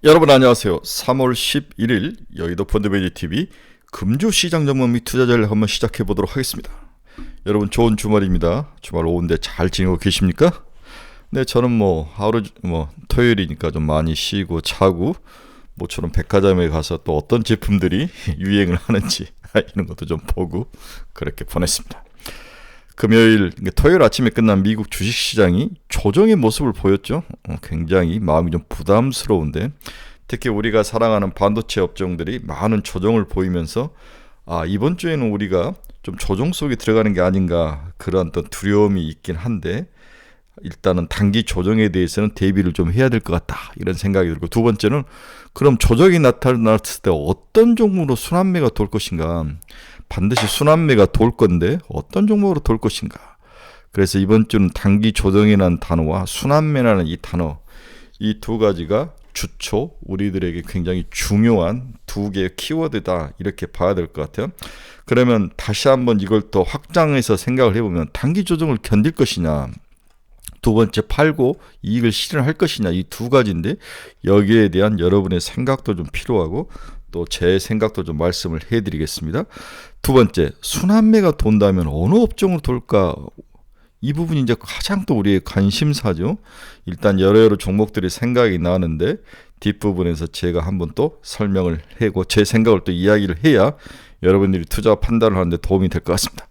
여러분 안녕하세요. 3월 11일 여의도 펀드매니TV 금주시장 전문 및 투자자를 한번 시작해 보도록 하겠습니다. 여러분 좋은 주말입니다. 주말 오후인데 잘 지내고 계십니까? 네, 저는 하루 토요일이니까 좀 많이 쉬고 자고 모처럼 백화점에 가서 또 어떤 제품들이 유행을 하는지 이런 것도 좀 보고 그렇게 보냈습니다. 토요일 아침에 끝난 미국 주식시장이 조정의 모습을 보였죠. 굉장히 마음이 좀 부담스러운데 특히 우리가 사랑하는 반도체 업종들이 많은 조정을 보이면서 이번 주에는 우리가 좀 조정 속에 들어가는 게 아닌가 그런 또 두려움이 있긴 한데 일단은 단기 조정에 대해서는 대비를 좀 해야 될 것 같다 이런 생각이 들고, 두 번째는 그럼 조정이 나타났을 때 어떤 종목으로 순환매가 돌 것인가, 반드시 순환매가 돌 건데 어떤 종목으로 돌 것인가. 그래서 이번 주는 단기 조정이라는 단어와 순환매라는 이 단어, 이 두 가지가 주초 우리들에게 굉장히 중요한 두 개의 키워드다 이렇게 봐야 될 것 같아요. 그러면 다시 한번 이걸 더 확장해서 생각을 해보면 단기 조정을 견딜 것이냐, 두 번째 팔고 이익을 실현할 것이냐, 이 두 가지인데 여기에 대한 여러분의 생각도 좀 필요하고 또 제 생각도 좀 말씀을 해드리겠습니다. 두 번째, 순환매가 돈다면 어느 업종으로 돌까? 이 부분이 이제 가장 또 우리의 관심사죠. 일단 여러 종목들이 생각이 나는데 뒷부분에서 제가 한번 또 설명을 하고 제 생각을 또 이야기를 해야 여러분들이 투자 판단을 하는데 도움이 될 것 같습니다.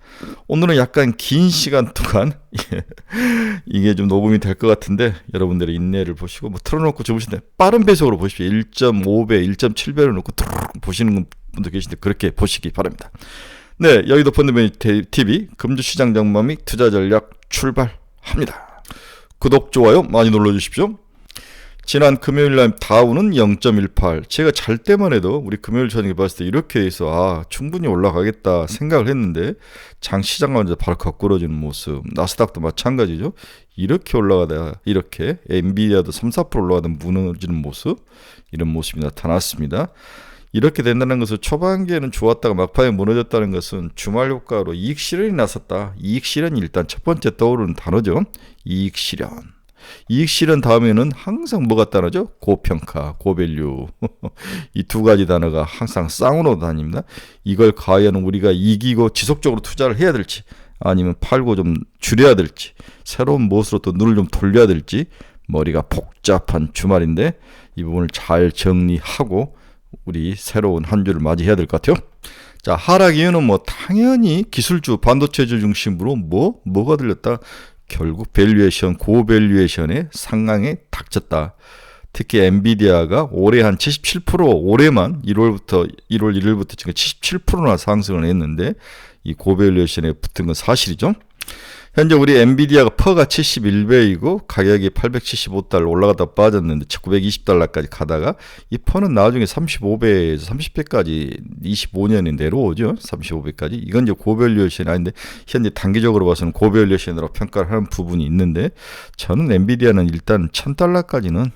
오늘은 약간 긴 시간 동안 이게 좀 녹음이 될 것 같은데 여러분들의 인내를 보시고 틀어놓고 주무시는데 빠른 배속으로 보십시오. 1.5배, 1.7배로 놓고 보시는 분도 계신데 그렇게 보시기 바랍니다. 네, 여의도 펀드매니TV 금주시장 전문 및 투자 전략 출발합니다. 구독, 좋아요 많이 눌러주십시오. 지난 금요일날 다우는 0.18, 제가 잘 때만 해도 우리 금요일 저녁에 봤을 때 이렇게 해서 충분히 올라가겠다 생각을 했는데 장 시장가면서 바로 거꾸러지는 모습, 나스닥도 마찬가지죠. 이렇게 올라가다 이렇게 엔비디아도 3-4% 올라가다 무너지는 모습, 이런 모습이 나타났습니다. 이렇게 된다는 것은 초반기에는 좋았다가 막판에 무너졌다는 것은 주말 효과로 이익 실현이 났었다. 이익 실현이 일단 첫 번째 떠오르는 단어죠. 이익 실현. 이익 실현 다음에는 항상 뭐가 따라죠? 고평가, 고밸류. 이 두 가지 단어가 항상 쌍으로 다닙니다. 이걸 과연 우리가 이기고 지속적으로 투자를 해야 될지, 아니면 팔고 좀 줄여야 될지, 새로운 무엇으로 또 눈을 좀 돌려야 될지, 머리가 복잡한 주말인데 이 부분을 잘 정리하고 우리 새로운 한 주를 맞이해야 될 것 같아요. 자, 하락 이유는 당연히 기술주, 반도체주 중심으로 뭐가 들렸다? 결국 밸류에이션, 고밸류에이션의 상황에 닥쳤다. 특히 엔비디아가 올해 한 77%, 올해만 1월 1일부터 지금 77%나 상승을 했는데 이 고밸류에이션에 붙은 건 사실이죠. 현재 우리 엔비디아가 퍼가 71배이고 가격이 875달러 올라가다 빠졌는데 920달러까지 가다가 이 퍼는 나중에 35배에서 30배까지 25년이 내려오죠. 35배까지. 이건 이제 고밸류에이션이 아닌데 현재 단기적으로 봐서는 고밸류에이션으로 평가를 하는 부분이 있는데 저는 엔비디아는 일단 1000달러까지는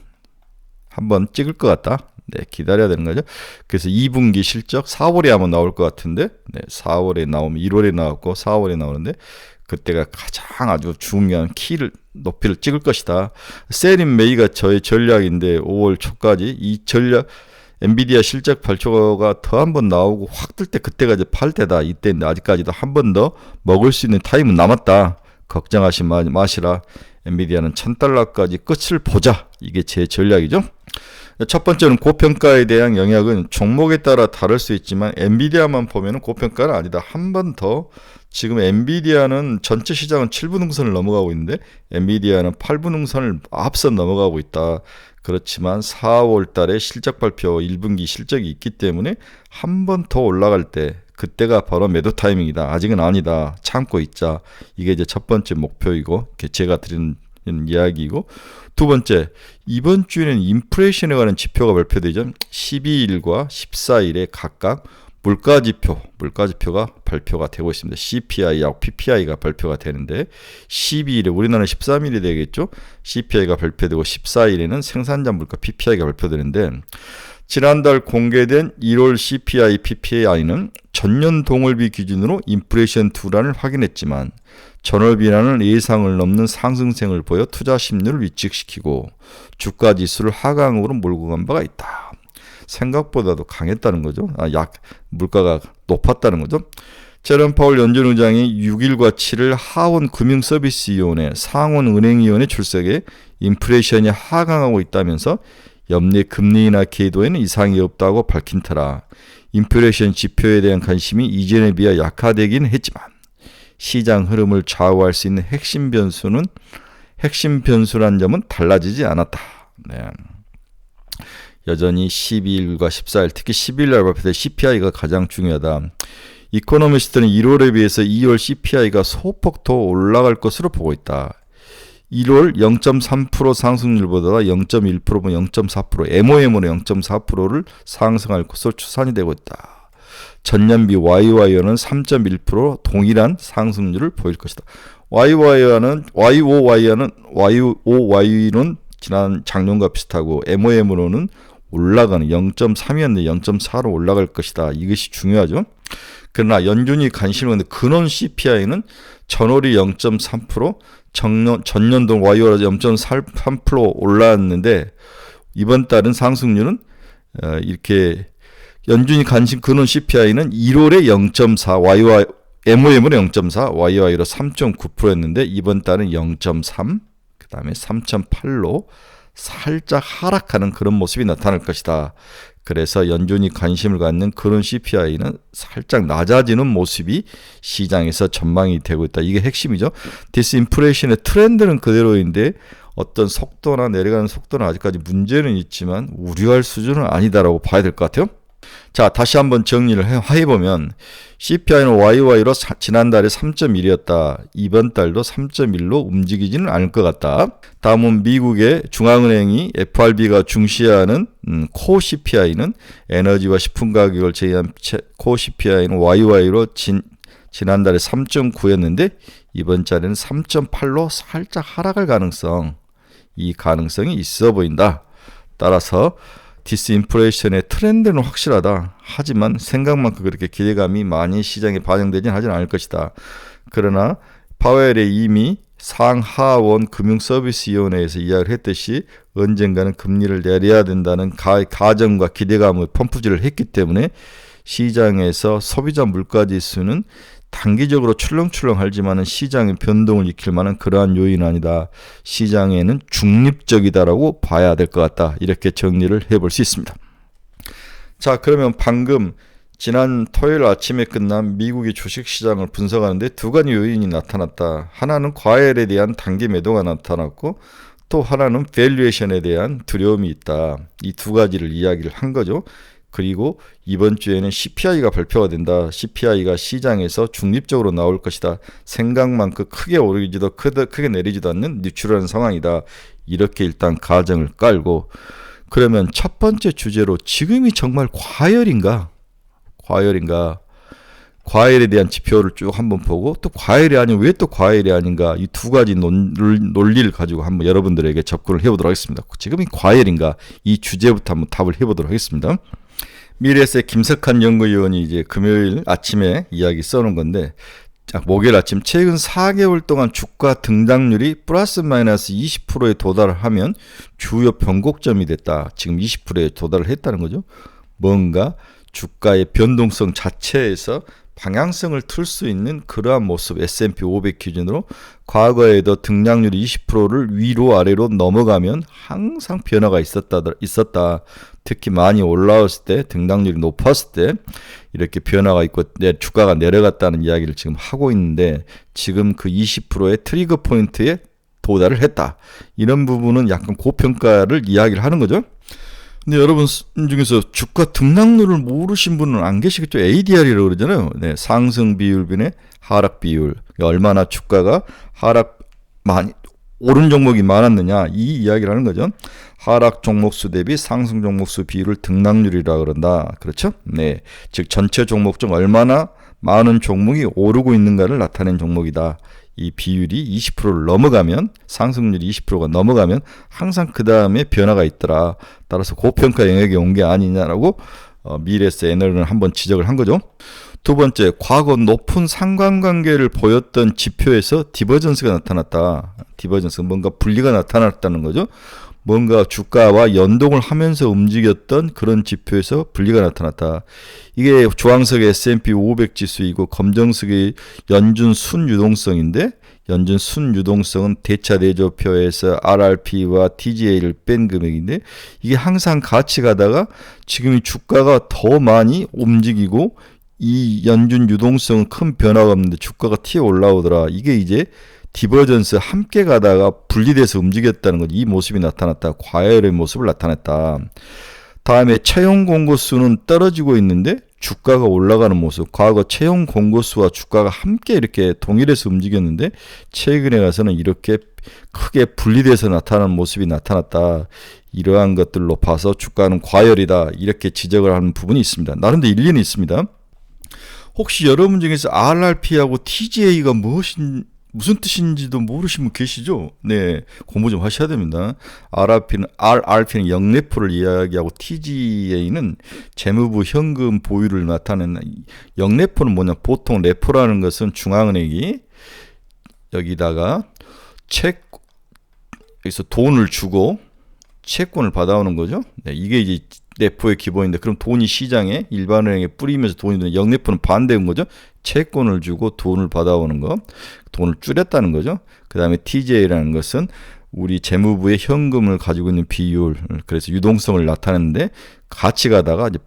한번 찍을 것 같다. 네, 기다려야 되는 거죠. 그래서 2분기 실적 4월에 아마 나올 것 같은데 4월에 나오면 1월에 나왔고 4월에 나오는데 그때가 가장 아주 중요한 높이를 찍을 것이다. 셀인 메이가 저의 전략인데 5월 초까지 이 전략 엔비디아 실적 발표가 더 한 번 나오고 확 뜰 때 그때가 이제 팔 때다. 이때인데 아직까지도 한 번 더 먹을 수 있는 타임은 남았다. 걱정하지 마시라. 엔비디아는 1000달러까지 끝을 보자. 이게 제 전략이죠. 첫 번째는 고평가에 대한 영향은 종목에 따라 다를 수 있지만 엔비디아만 보면 고평가는 아니다. 한 번 더 지금 엔비디아는 전체 시장은 7분응선을 넘어가고 있는데 엔비디아는 8분응선을 앞서 넘어가고 있다. 그렇지만 4월 달에 실적 발표 1분기 실적이 있기 때문에 한 번 더 올라갈 때 그때가 바로 매도 타이밍이다. 아직은 아니다. 참고 있자. 이게 이제 첫 번째 목표이고 제가 드리는 이야기이고, 두 번째, 이번 주에는 인플레이션에 관한 지표가 발표되죠. 12일과 14일에 각각 물가지표가 발표가 되고 있습니다. CPI하고 PPI가 발표가 되는데 12일에 우리나라는 13일이 되겠죠. CPI가 발표되고 14일에는 생산자 물가 PPI가 발표되는데 지난달 공개된 1월 CPI, PPI는 전년 동월비 기준으로 인플레이션 두란을 확인했지만 전월비라는 예상을 넘는 상승세를 보여 투자 심리를 위축시키고 주가 지수를 하강으로 몰고 간 바가 있다. 생각보다도 강했다는 거죠. 물가가 높았다는 거죠. 제롬 파월 연준 의장이 6일과 7일 하원 금융서비스위원회, 상원은행위원회 출석에 인플레이션이 하강하고 있다면서 연내 금리 인하 기조에는 이상이 없다고 밝힌 터라 인플레이션 지표에 대한 관심이 이전에 비해 약화되긴 했지만 시장 흐름을 좌우할 수 있는 핵심 변수란 점은 달라지지 않았다. 네. 여전히 12일과 14일, 특히 12일 날 발표된 CPI가 가장 중요하다. 이코노미스트는 1월에 비해서 2월 CPI가 소폭 더 올라갈 것으로 보고 있다. 1월 0.3% 상승률보다 0.1%, 0.4%, MOM으로 0.4%를 상승할 것으로 추산이 되고 있다. 전년비 YOY는 3.1% 동일한 상승률을 보일 것이다. YOY는 지난 작년과 비슷하고 MOM으로는 올라가는 0.3이었는데 0.4로 올라갈 것이다. 이것이 중요하죠. 그러나 연준이 관심을 갖는 근원 CPI는 전월이 0.3%, 전년도 YOY가 0.3% 올라왔는데 이번 달은 상승률은 이렇게 연준이 관심 근원 CPI는 1월에 0.4, MOM으로 0.4, YOY로 3.9%였는데 이번 달은 0.3, 그 다음에 3.8로 살짝 하락하는 그런 모습이 나타날 것이다. 그래서 연준이 관심을 갖는 그런 CPI는 살짝 낮아지는 모습이 시장에서 전망이 되고 있다. 이게 핵심이죠. 디스인플레이션의 트렌드는 그대로인데 어떤 속도나 내려가는 속도는 아직까지 문제는 있지만 우려할 수준은 아니다라고 봐야 될 것 같아요. 자, 다시 한번 정리를 해보면 CPI는 YOY로 지난달에 3.1이었다. 이번 달도 3.1로 움직이지는 않을 것 같다. 다음은 미국의 중앙은행이 FRB가 중시하는 코어 CPI는 에너지와 식품 가격을 제외한 코어 CPI는 YOY로 지난달에 3.9였는데 이번 달에는 3.8로 살짝 하락할 이 가능성이 있어 보인다. 따라서 디스인플레이션의 트렌드는 확실하다. 하지만 생각만큼 그렇게 기대감이 많이 시장에 반영되진 하진 않을 것이다. 그러나 파웰이 이미 상하원 금융서비스위원회에서 이야기를 했듯이 언젠가는 금리를 내려야 된다는 가정과 기대감을 펌프질을 했기 때문에 시장에서 소비자 물가지수는 단기적으로 출렁출렁하지만 시장의 변동을 익힐 만한 그러한 요인은 아니다. 시장에는 중립적이다라고 봐야 될 것 같다. 이렇게 정리를 해볼 수 있습니다. 자, 그러면 방금 지난 토요일 아침에 끝난 미국의 주식시장을 분석하는데 두 가지 요인이 나타났다. 하나는 과열에 대한 단기 매도가 나타났고 또 하나는 밸류에이션에 대한 두려움이 있다. 이 두 가지를 이야기를 한 거죠. 그리고 이번 주에는 CPI가 발표가 된다. CPI가 시장에서 중립적으로 나올 것이다. 생각만큼 크게 오르지도 크게 내리지도 않는 뉴트럴한 상황이다. 이렇게 일단 가정을 깔고 그러면 첫 번째 주제로 지금이 정말 과열인가? 과열에 대한 지표를 쭉 한번 보고 또 과열이 아니면 왜 또 과열이 아닌가? 이 두 가지 논리를 가지고 한번 여러분들에게 접근을 해보도록 하겠습니다. 지금이 과열인가? 이 주제부터 한번 답을 해보도록 하겠습니다. 미래에셋의 김석한 연구위원이 이제 금요일 아침에 이야기 써놓은 건데, 목요일 아침 최근 4개월 동안 주가 등락률이 플러스 마이너스 20%에 도달을 하면 주요 변곡점이 됐다. 지금 20%에 도달을 했다는 거죠. 뭔가 주가의 변동성 자체에서 방향성을 틀 수 있는 그러한 모습, S&P 500 기준으로 과거에도 등락률이 20%를 위로 아래로 넘어가면 항상 변화가 있었다. 특히 많이 올라왔을 때, 등락률이 높았을 때 이렇게 변화가 있고 주가가 내려갔다는 이야기를 지금 하고 있는데 지금 그 20%의 트리거 포인트에 도달을 했다. 이런 부분은 약간 고평가를 이야기를 하는 거죠. 근데 여러분 중에서 주가 등락률을 모르신 분은 안 계시겠죠. ADR이라고 그러잖아요. 네, 상승 비율분의 하락 비율. 얼마나 주가가 많이 오른 종목이 많았느냐 이 이야기를 하는 거죠. 하락 종목수 대비 상승 종목수 비율을 등락률이라고 그런다. 그렇죠? 네, 즉 전체 종목 중 얼마나 많은 종목이 오르고 있는가를 나타낸 종목이다. 이 비율이 20%를 넘어가면, 상승률이 20%가 넘어가면 항상 그 다음에 변화가 있더라. 따라서 고평가 영역에 온 게 아니냐라고 미래에셋 애널은 한번 지적을 한 거죠. 두 번째, 과거 높은 상관관계를 보였던 지표에서 디버전스가 나타났다. 디버전스, 뭔가 분리가 나타났다는 거죠. 뭔가 주가와 연동을 하면서 움직였던 그런 지표에서 분리가 나타났다. 이게 주황색의 S&P 500 지수이고 검정색의 연준 순유동성인데, 연준 순유동성은 대차 대조표에서 RRP와 TGA를 뺀 금액인데, 이게 항상 같이 가다가 지금 이 주가가 더 많이 움직이고 이 연준 유동성은 큰 변화가 없는데 주가가 튀어 올라오더라. 이게 이제 디버전스 함께 가다가 분리돼서 움직였다는 거지. 이 모습이 나타났다. 과열의 모습을 나타냈다. 다음에 채용 공고수는 떨어지고 있는데 주가가 올라가는 모습. 과거 채용 공고수와 주가가 함께 이렇게 동일해서 움직였는데 최근에 가서는 이렇게 크게 분리돼서 나타나는 모습이 나타났다. 이러한 것들로 봐서 주가는 과열이다. 이렇게 지적을 하는 부분이 있습니다. 나름대로 일리는 있습니다. 혹시 여러분 중에서 RRP하고 TGA가 무슨 뜻인지도 모르시는 분 계시죠? 네, 공부 좀 하셔야 됩니다. RRP는 영래포를 이야기하고 TGA는 재무부 현금 보유를 나타내는. 영래포는 뭐냐? 보통 레포라는 것은 중앙은행이 여기다가 여기서 돈을 주고 채권을 받아오는 거죠. 네, 이게 이제 레포의 기본인데, 그럼 돈이 시장에 일반은행에 뿌리면서 돈이 드는, 영래포는 반대인 거죠. 채권을 주고 돈을 받아오는 거, 돈을 줄였다는 거죠. 그 다음에 TJ라는 것은 우리 재무부의 현금을 가지고 있는 비율, 그래서 유동성을 나타내는데 같이 가다가 이제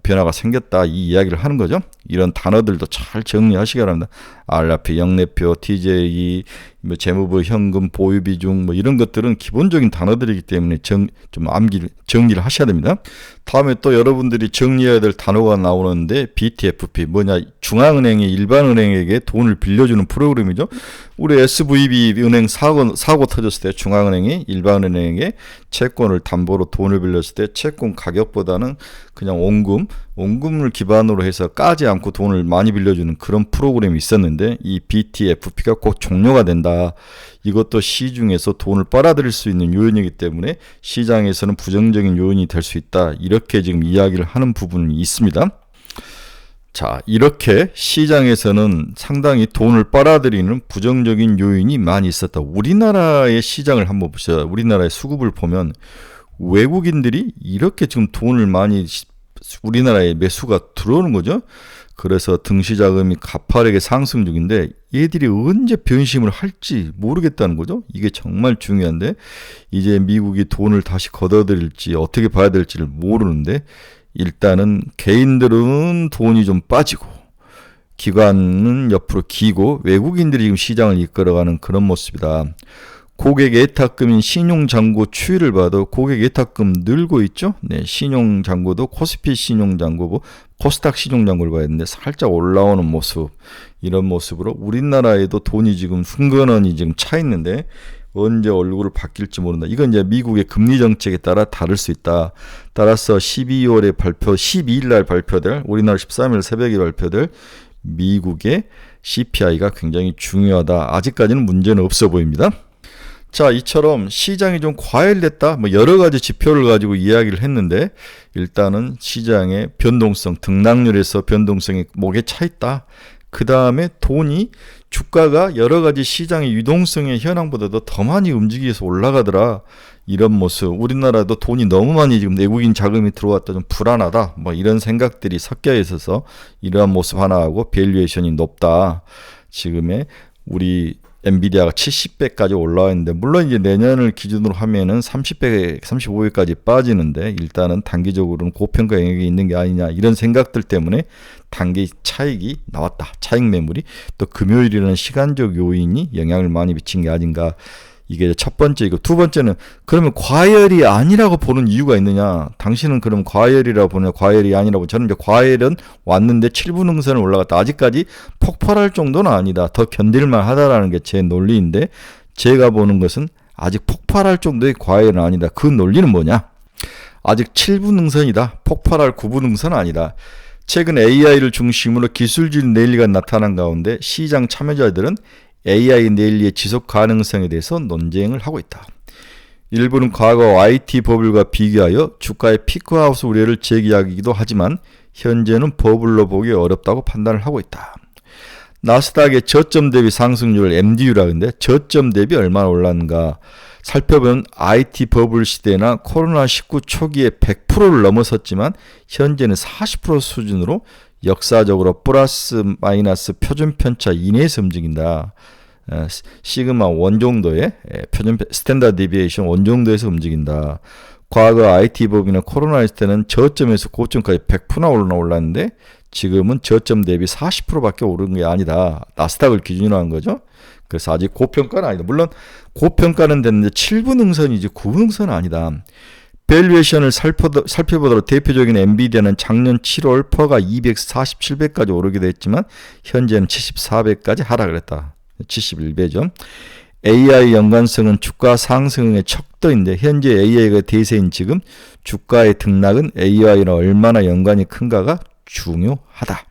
변화가 생겼다, 이 이야기를 하는 거죠. 이런 단어들도 잘 정리하시기 바랍니다. RRP, 영래표, TJ, 뭐 재무부 현금 보유 비중, 뭐 이런 것들은 기본적인 단어들이기 때문에 정리를 하셔야 됩니다. 다음에 또 여러분들이 정리해야 될 단어가 나오는데, BTFP 뭐냐? 중앙은행이 일반은행에게 돈을 빌려주는 프로그램이죠. 우리 SVB 은행 사고 터졌을 때 중앙은행이 일반은행에게 채권을 담보로 돈을 빌렸을 때 채권 가격보다는 그냥 원금을 기반으로 해서 까지 않고 돈을 많이 빌려주는 그런 프로그램이 있었는데, 이 BTFP가 곧 종료가 된다. 이것도 시중에서 돈을 빨아들일 수 있는 요인이기 때문에 시장에서는 부정적인 요인이 될 수 있다. 이렇게 지금 이야기를 하는 부분이 있습니다. 자, 이렇게 시장에서는 상당히 돈을 빨아들이는 부정적인 요인이 많이 있었다. 우리나라의 시장을 한번 보세요. 우리나라의 수급을 보면 외국인들이 이렇게 지금 돈을 많이 우리나라에 매수가 들어오는 거죠. 그래서 등시자금이 가파르게 상승 중인데 얘들이 언제 변심을 할지 모르겠다는 거죠. 이게 정말 중요한데, 이제 미국이 돈을 다시 걷어들일지 어떻게 봐야 될지를 모르는데, 일단은 개인들은 돈이 좀 빠지고 기관은 옆으로 기고 외국인들이 지금 시장을 이끌어가는 그런 모습이다. 고객 예탁금인 신용잔고 추이를 봐도 고객 예탁금 늘고 있죠. 네, 신용잔고도 코스피 신용잔고고 코스닥 신용잔고를 봐야 되는데 살짝 올라오는 모습, 이런 모습으로 우리나라에도 돈이 지금 흥건원이 지금 차 있는데 언제 얼굴을 바뀔지 모른다. 이건 이제 미국의 금리 정책에 따라 다를 수 있다. 따라서 12일 날 발표될, 우리나라 13일 새벽에 발표될 미국의 CPI가 굉장히 중요하다. 아직까지는 문제는 없어 보입니다. 자, 이처럼 시장이 좀 과열됐다, 뭐 여러 가지 지표를 가지고 이야기를 했는데, 일단은 시장의 변동성, 등락률에서 변동성이 목에 차 있다. 그 다음에 주가가 여러 가지 시장의 유동성의 현황보다도 더 많이 움직여서 올라가더라. 이런 모습. 우리나라도 돈이 너무 많이 지금 내국인 자금이 들어왔다, 좀 불안하다, 뭐 이런 생각들이 섞여 있어서 이러한 모습 하나하고 밸류에이션이 높다. 지금의 우리 엔비디아가 70배까지 올라와 있는데, 물론 이제 내년을 기준으로 하면은 30배, 35배까지 빠지는데, 일단은 단기적으로는 고평가 영역이 있는 게 아니냐, 이런 생각들 때문에 단기 차익이 나왔다. 차익 매물이. 또 금요일이라는 시간적 요인이 영향을 많이 미친 게 아닌가. 이게 첫 번째이고, 두 번째는 그러면 과열이 아니라고 보는 이유가 있느냐? 당신은 그럼 과열이라고 보느냐? 과열이 아니라고. 저는 이제 과열은 왔는데 7분 응선을 올라갔다. 아직까지 폭발할 정도는 아니다. 더 견딜만 하다라는 게 제 논리인데, 제가 보는 것은 아직 폭발할 정도의 과열은 아니다. 그 논리는 뭐냐? 아직 7분 응선이다. 폭발할 9분 응선은 아니다. 최근 AI를 중심으로 기술질 랠리가 나타난 가운데 시장 참여자들은 AI 랠리의 지속 가능성에 대해서 논쟁을 하고 있다. 일부는 과거 IT 버블과 비교하여 주가의 피크아웃 우려를 제기하기도 하지만, 현재는 버블로 보기 어렵다고 판단을 하고 있다. 나스닥의 저점 대비 상승률을 MDU라 하는데 저점 대비 얼마나 올랐는가 살펴보면 IT 버블 시대나 코로나19 초기에 100%를 넘어섰지만 현재는 40% 수준으로 역사적으로 플러스 마이너스 표준 편차 이내에서 움직인다. 시그마 원 정도의 표준 스탠다드 디비에이션 원 정도에서 움직인다. 과거 IT 버블이나 코로나 시대는 저점에서 고점까지 100%나 올랐는데 지금은 저점 대비 40%밖에 오른 게 아니다. 나스닥을 기준으로 한 거죠. 그래서 아직 고평가는 아니다. 물론 고평가는 됐는데 7분 응선이지 9분 응선은 아니다. 밸류에이션을 살펴보도록 대표적인 엔비디아는 작년 7월 퍼가 247배까지 오르기도 했지만 현재는 74배까지 하락을 했다. 71배죠. AI 연관성은 주가 상승의 척도인데 현재 AI가 대세인 지금 주가의 등락은 AI랑 얼마나 연관이 큰가가 중요하다.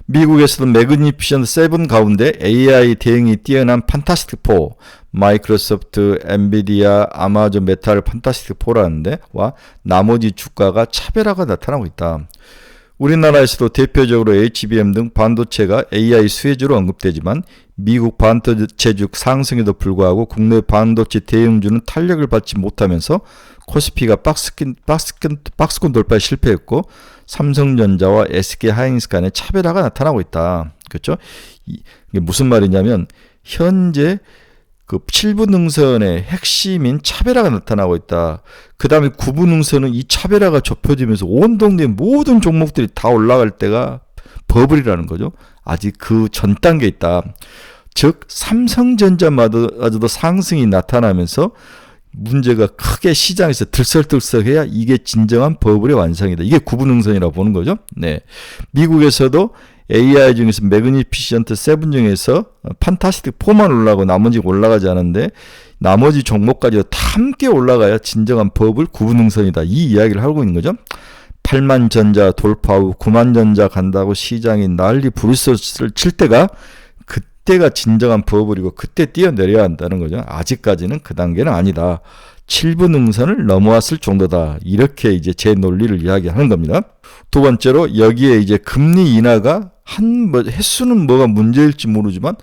미국에서도 매그니피션트 7 가운데 AI 대응이 뛰어난 판타스틱 4, 마이크로소프트, 엔비디아, 아마존, 메타를 판타스틱 4라는데 와 나머지 주가가 차별화가 나타나고 있다. 우리나라에서도 대표적으로 HBM 등 반도체가 AI 수혜주로 언급되지만 미국 반도체주 상승에도 불구하고 국내 반도체 대형주는 탄력을 받지 못하면서 코스피가 박스권 돌파에 실패했고 삼성전자와 SK하이닉스 간의 차별화가 나타나고 있다. 그렇죠? 이게 무슨 말이냐면 현재 그 7분 능선의 핵심인 차별화가 나타나고 있다. 그 다음에 9분 능선은 이 차별화가 좁혀지면서 온 동네 모든 종목들이 다 올라갈 때가 버블이라는 거죠. 아직 그 전 단계에 있다. 즉 삼성전자마저도 상승이 나타나면서 문제가 크게 시장에서 들썩들썩해야 이게 진정한 버블의 완성이다. 이게 9분 능선이라고 보는 거죠. 네. 미국에서도 AI 중에서 매그니피션트 7 중에서 판타스틱 4만 올라가고 나머지가 올라가지 않은데 나머지 종목까지 다 함께 올라가야 진정한 버블 9분 능선이다. 이 이야기를 하고 있는 거죠. 8만 전자 돌파 후 9만 전자 간다고 시장이 난리 부르스를 칠 때가 그때가 진정한 버블이고 그때 뛰어내려야 한다는 거죠. 아직까지는 그 단계는 아니다. 7분 능선을 넘어왔을 정도다. 이렇게 이제 제 논리를 이야기하는 겁니다. 두 번째로 여기에 이제 금리 인하가 횟수는 뭐가 문제일지 모르지만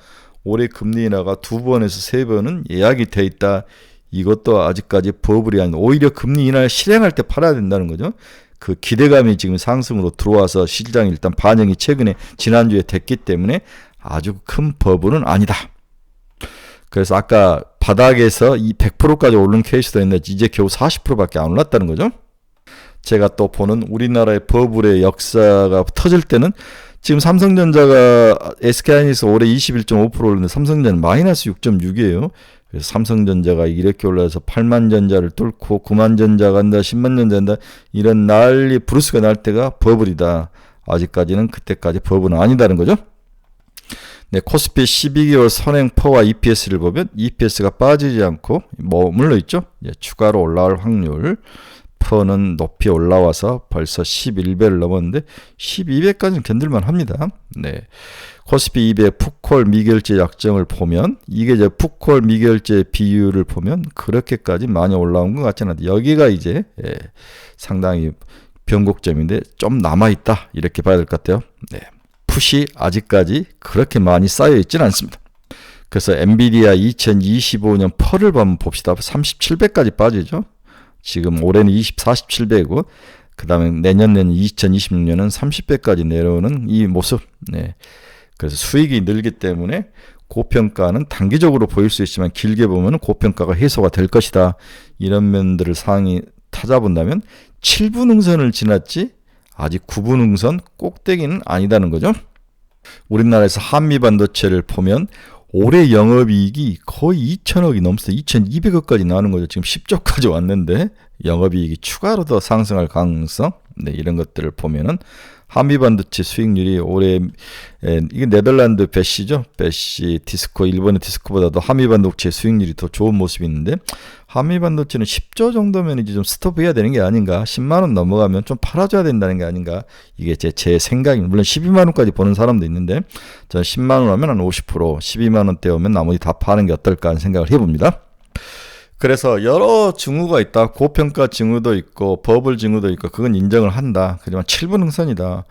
올해 금리 인하가 2번에서 3번은 예약이 돼 있다. 이것도 아직까지 버블이 아닌 오히려 금리 인하를 실행할 때 팔아야 된다는 거죠. 그 기대감이 지금 상승으로 들어와서 시장이 일단 반영이 최근에 지난주에 됐기 때문에 아주 큰 버블은 아니다. 그래서 아까 바닥에서 이 100%까지 오른 케이스도 있는데 이제 겨우 40%밖에 안 올랐다는 거죠. 제가 또 보는 우리나라의 버블의 역사가 터질 때는 지금 삼성전자가 SK하이닉스 올해 21.5% 올랐는데 삼성전자는 마이너스 6.6이에요. 그래서 삼성전자가 이렇게 올라서 8만 전자를 뚫고 9만 전자 간다, 10만 전자 간다 이런 난리 브루스가 날 때가 버블이다. 아직까지는 그때까지 버블은 아니다는 거죠. 네, 코스피 12개월 선행 퍼와 EPS를 보면 EPS가 빠지지 않고 머물러 있죠. 예, 추가로 올라올 확률. 퍼는 높이 올라와서 벌써 11배를 넘었는데 12배까지는 견딜만 합니다. 네. 코스피 200 풋콜 미결제 약정을 보면 이게 이제 풋콜 미결제 비율을 보면 그렇게까지 많이 올라온 것 같지는 않아요. 여기가 이제 상당히 변곡점인데 좀 남아있다 이렇게 봐야 될 것 같아요. 네. 풋이 아직까지 그렇게 많이 쌓여 있지는 않습니다. 그래서 엔비디아 2025년 펄을 한번 봅시다. 37배까지 빠지죠. 지금 올해는 47배고 그 다음에 내년에는 2026년은 30배까지 내려오는 이 모습. 네. 그래서 수익이 늘기 때문에 고평가는 단기적으로 보일 수 있지만 길게 보면 고평가가 해소가 될 것이다. 이런 면들을 상황이 찾아본다면 7분 응선을 지났지 아직 9분 응선 꼭대기는 아니다는 거죠. 우리나라에서 한미반도체를 보면 올해 영업이익이 거의 2천억이 넘어서 2,200억까지 나오는 거죠. 지금 10조까지 왔는데 영업이익이 추가로 더 상승할 가능성, 네, 이런 것들을 보면은 한미반도체 수익률이 올해 이게 네덜란드 배시죠. 배시 디스코 일본의 디스코보다도 한미반도체 수익률이 더 좋은 모습이 있는데 한미반도체는 10조 정도면 이제 좀 스톱해야 되는 게 아닌가. 10만 원 넘어가면 좀 팔아줘야 된다는 게 아닌가. 이게 제 생각입니다. 물론 12만 원까지 보는 사람도 있는데 저는 10만 원 하면 한 50%, 12만 원대 오면 나머지 다 파는 게 어떨까 하는 생각을 해봅니다. 그래서 여러 징후가 있다. 고평가 징후도 있고 버블 징후도 있고 그건 인정을 한다. 하지만 7분 응선이다.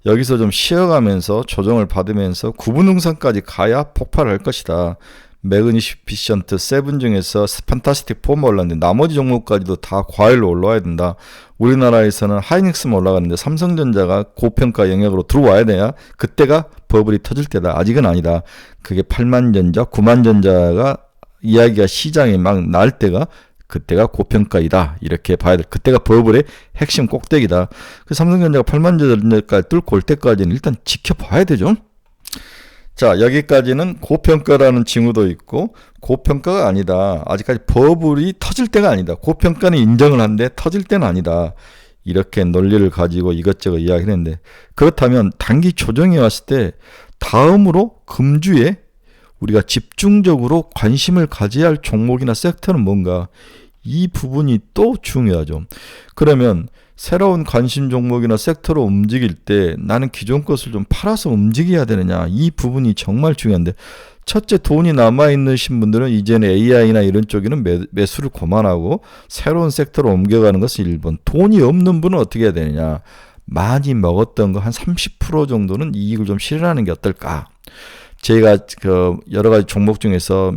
여기서 좀 쉬어가면서 조정을 받으면서 9분 응선까지 가야 폭발할 것이다. 매그니피션트 7 중에서 판타스틱 4만 올랐는데 나머지 종목까지도 다 과일로 올라와야 된다. 우리나라에서는 하이닉스만 올라가는데 삼성전자가 고평가 영역으로 들어와야 돼야 그때가 버블이 터질 때다. 아직은 아니다. 그게 8만전자, 9만전자가 이야기가 시장에 막 날 때가 그때가 고평가이다. 이렇게 봐야 돼. 그때가 버블의 핵심 꼭대기다. 그 삼성전자가 8만전자까지 뚫고 올 때까지는 일단 지켜봐야 되죠. 자, 여기까지는 고평가라는 징후도 있고 고평가가 아니다. 아직까지 버블이 터질 때가 아니다. 고평가는 인정을 한데 터질 때는 아니다. 이렇게 논리를 가지고 이것저것 이야기를 했는데 그렇다면 단기 조정이 왔을 때 다음으로 금주에 우리가 집중적으로 관심을 가져야 할 종목이나 섹터는 뭔가? 이 부분이 또 중요하죠. 그러면 새로운 관심 종목이나 섹터로 움직일 때 나는 기존 것을 좀 팔아서 움직여야 되느냐? 이 부분이 정말 중요한데 첫째, 돈이 남아있는 분들은 이제는 AI나 이런 쪽에는 매수를 그만하고 새로운 섹터로 옮겨가는 것은 1번. 돈이 없는 분은 어떻게 해야 되느냐? 많이 먹었던 거 한 30% 정도는 이익을 좀 실현하는 게 어떨까? 제가 그 여러 가지 종목 중에서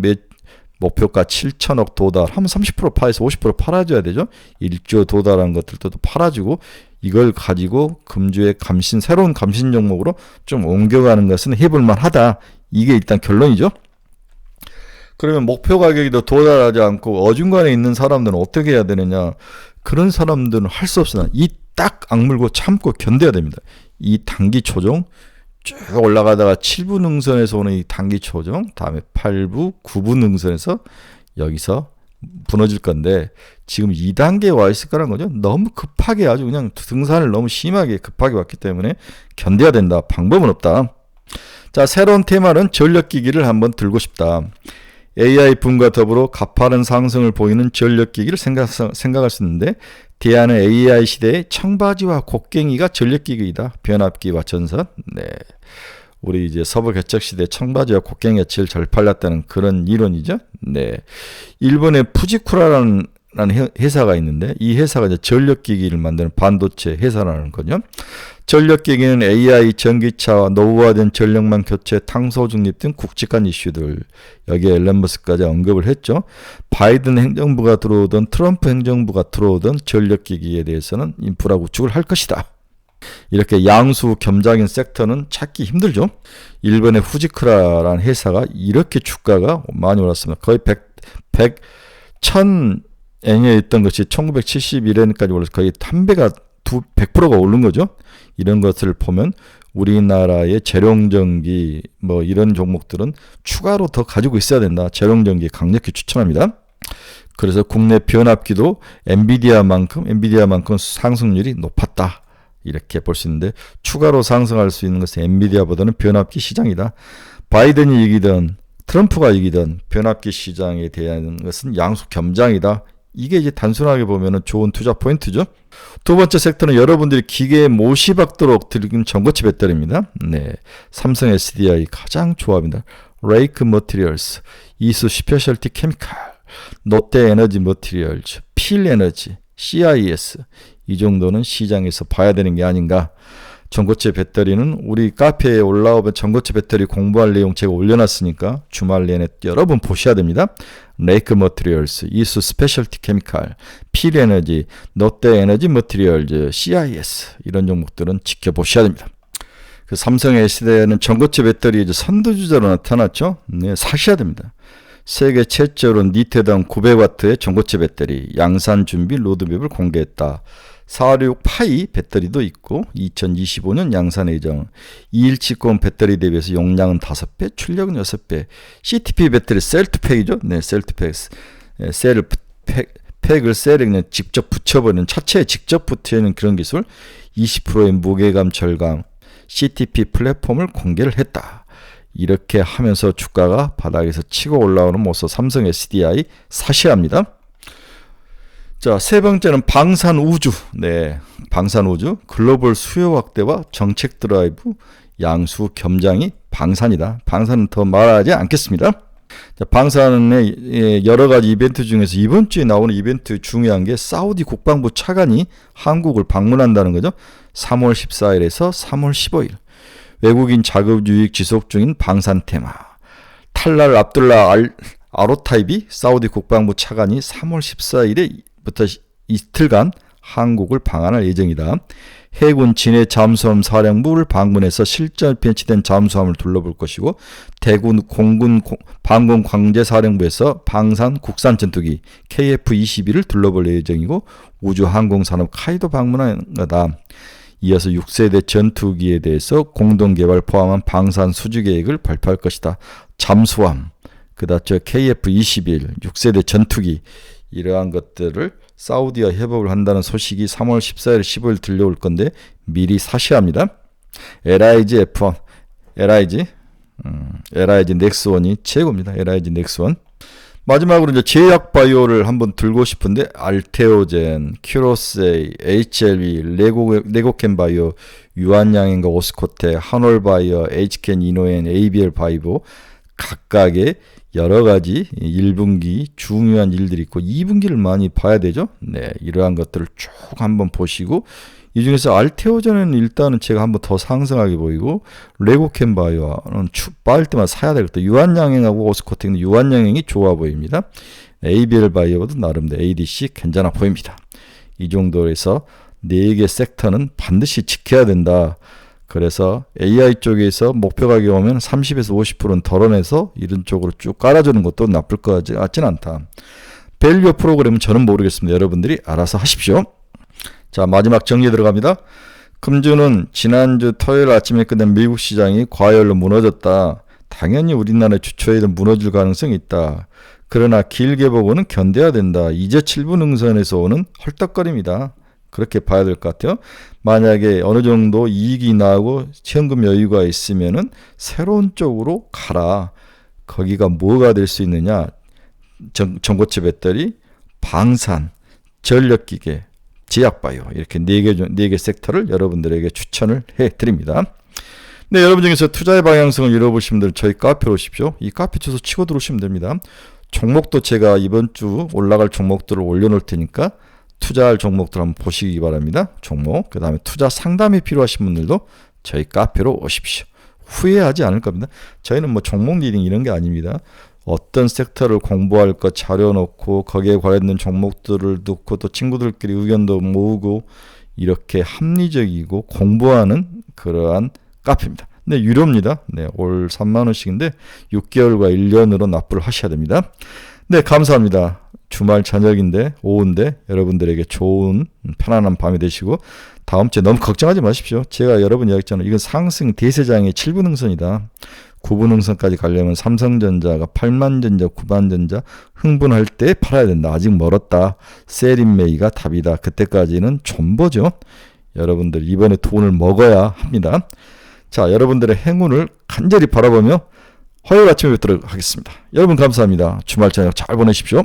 목표가 7천억 도달하면 30% 파에서 50% 팔아줘야 되죠. 1조 도달하는 것들도 팔아주고 이걸 가지고 금주의 새로운 감신 종목으로 좀 옮겨가는 것은 해볼만 하다. 이게 일단 결론이죠. 그러면 목표 가격이 더 도달하지 않고 어중간에 있는 사람들은 어떻게 해야 되느냐. 그런 사람들은 할 수 없으나 이 딱 악물고 참고 견뎌야 됩니다. 이 단기 조정 쭉 올라가다가 7분 응선에서 오는 이 단기 조정, 다음에 8부, 9분 응선에서 여기서 무너질 건데 지금 2단계에 와 있을 거란 거죠. 너무 급하게 아주 그냥 등산을 너무 심하게 급하게 왔기 때문에 견뎌야 된다. 방법은 없다. 자, 새로운 테마는 전력기기를 한번 들고 싶다. AI 붐과 더불어 가파른 상승을 보이는 전력기기를 생각할 수 있는데 대안은 AI 시대의 청바지와 곡괭이가 전력기기이다. 변압기와 전선. 네, 우리 이제 서부 개척 시대 청바지와 곡괭이가 제일 잘 팔렸다는 그런 이론이죠. 네, 일본의 푸지쿠라라는 회사가 있는데 이 회사가 이제 전력기기를 만드는 반도체 회사라는 거죠. 전력기기는 AI, 전기차와 노후화된 전력망 교체, 탄소 중립 등 굵직한 이슈들 여기에 앨런 머스크까지 언급을 했죠. 바이든 행정부가 들어오든 트럼프 행정부가 들어오든 전력기기에 대해서는 인프라 구축을 할 것이다. 이렇게 양수 겸장인 섹터는 찾기 힘들죠. 일본의 후지쿠라라는 회사가 이렇게 주가가 많이 올랐습니다. 거의 1000엔에 있던 것이 1971엔까지 올라서 거의 한 배가 100%가 오른 거죠. 이런 것을 보면 우리나라의 재룡전기 뭐 이런 종목들은 추가로 더 가지고 있어야 된다. 재룡전기 강력히 추천합니다. 그래서 국내 변압기도 엔비디아만큼 상승률이 높았다. 이렇게 볼 수 있는데 추가로 상승할 수 있는 것은 엔비디아보다는 변압기 시장이다. 바이든이 이기든 트럼프가 이기든 변압기 시장에 대한 것은 양수 겸장이다. 이게 이제 단순하게 보면은 좋은 투자 포인트죠. 두 번째 섹터는 여러분들이 기계에 못이 박도록 들긴 전고체 배터리입니다. 네, 삼성 SDI 가장 좋아합니다. 레이크 머티리얼스, 이수 스페셜티 케미칼, 롯데 에너지 머티리얼즈, 필 에너지, CIS 이 정도는 시장에서 봐야 되는 게 아닌가. 전고체 배터리는 우리 카페에 올라오면 전고체 배터리 공부할 내용 제가 올려놨으니까 주말 내내 여러 번 보셔야 됩니다. 레이크 머티리얼스, 이수 스페셜티 케미칼, 필 에너지, 롯데 에너지 머티리얼즈, CIS 이런 종목들은 지켜보셔야 됩니다. 그 삼성의 시대에는 전고체 배터리 선두주자로 나타났죠. 네, 사셔야 됩니다. 세계 최초로 리터당 900W의 전고체 배터리 양산 준비 로드맵을 공개했다. 468 배터리도 있고 2025년 양산 예정. 2170 배터리 대비해서 용량은 5배, 출력은 6배. CTP 배터리 셀트팩이죠. 네, 셀트팩. 팩을 셀에 그냥 직접 붙여버리는 차체에 직접 붙이는 그런 기술. 20%의 무게감 절감. CTP 플랫폼을 공개를 했다. 이렇게 하면서 주가가 바닥에서 치고 올라오는 모습 삼성 SDI 사셔야 합니다. 자, 세 번째는 방산우주. 네, 방산우주. 글로벌 수요 확대와 정책 드라이브, 양수 겸장이 방산이다. 방산은 더 말하지 않겠습니다. 자, 방산의 여러 가지 이벤트 중에서 이번 주에 나오는 이벤트 중요한 게 사우디 국방부 차관이 한국을 방문한다는 거죠. 3월 14일에서 3월 15일. 외국인 자급 유익 지속 중인 방산 테마. 탈랄 압둘라 아로타이비 사우디 국방부 차관이 3월 14일에부터 이틀간 한국을 방한할 예정이다. 해군 진해 잠수함 사령부를 방문해서 실전 배치된 잠수함을 둘러볼 것이고 대군 공군 방공 광제사령부에서 방산 국산 전투기 KF-22를 둘러볼 예정이고 우주항공산업 카이도 방문한 거다. 이어서 6세대 전투기에 대해서 공동개발 포함한 방산 수주 계획을 발표할 것이다. 잠수함, 그다음 KF-21, 6세대 전투기 이러한 것들을 사우디와 협업을 한다는 소식이 3월 14일, 15일 들려올 건데 미리 사셔야 합니다. LIG F1, LIG 넥스원이 최고입니다. LIG 넥스원. 마지막으로 이제 제약 바이오를 한번 들고 싶은데 알테오젠, 큐로세이, HLB, 레고캠 바이오, 유한양행과 오스코테, 한올 바이오, HCAN, 이노엔, ABL 바이오 각각의 여러 가지 1분기 중요한 일들이 있고 2분기를 많이 봐야 되죠. 네, 이러한 것들을 쭉 한번 보시고 이 중에서 알테오전은 일단은 제가 한번 더 상승하게 보이고 레고캠 바이오는 빠질 때만 사야 되겠다. 유한양행하고 오스코텍은 유한양행이 좋아 보입니다. ABL 바이오도 나름대로 ADC 괜찮아 보입니다. 이 정도에서 4개 섹터는 반드시 지켜야 된다. 그래서 AI 쪽에서 목표 가격이 오면 30에서 50%는 덜어내서 이런 쪽으로 쭉 깔아주는 것도 나쁠 것 같진 않다. 밸류 프로그램은 저는 모르겠습니다. 여러분들이 알아서 하십시오. 자, 마지막 정리 들어갑니다. 금주는 지난주 토요일 아침에 끝난 미국 시장이 과열로 무너졌다. 당연히 우리나라의 주초에도 무너질 가능성이 있다. 그러나 길게 보고는 견뎌야 된다. 이제 7분 응선에서 오는 헐떡거림이다. 그렇게 봐야 될 것 같아요. 만약에 어느 정도 이익이 나고 현금 여유가 있으면은 새로운 쪽으로 가라. 거기가 뭐가 될 수 있느냐? 전고체 배터리, 방산, 전력기계, 제약바이오 이렇게 4개 섹터를 여러분들에게 추천을 해드립니다. 네, 여러분 중에서 투자의 방향성을 잃어보신 분들 저희 카페로 오십시오. 이 카페 주소 치고 들어오시면 됩니다. 종목도 제가 이번 주 올라갈 종목들을 올려놓을 테니까 투자할 종목들 한번 보시기 바랍니다. 종목, 그 다음에 투자 상담이 필요하신 분들도 저희 카페로 오십시오. 후회하지 않을 겁니다. 저희는 뭐 종목 리딩 이런 게 아닙니다. 어떤 섹터를 공부할 것 자료 놓고 거기에 관련된 종목들을 놓고 또 친구들끼리 의견도 모으고 이렇게 합리적이고 공부하는 그러한 카페입니다. 네, 유료입니다. 네, 올 3만원씩인데 6개월과 1년으로 납부를 하셔야 됩니다. 네, 감사합니다. 주말 저녁인데 오후인데 여러분들에게 좋은 편안한 밤이 되시고 다음 주에 너무 걱정하지 마십시오. 제가 여러분 이야기했잖아요. 이건 상승 대세장의 7분 응선이다. 9분 응선까지 가려면 삼성전자가 8만전자, 9만전자 흥분할 때 팔아야 된다. 아직 멀었다. 셀인메이가 답이다. 그때까지는 존버죠. 여러분들 이번에 돈을 먹어야 합니다. 자, 여러분들의 행운을 간절히 바라보며 화요일 아침에 뵙도록 하겠습니다. 여러분 감사합니다. 주말 저녁 잘 보내십시오.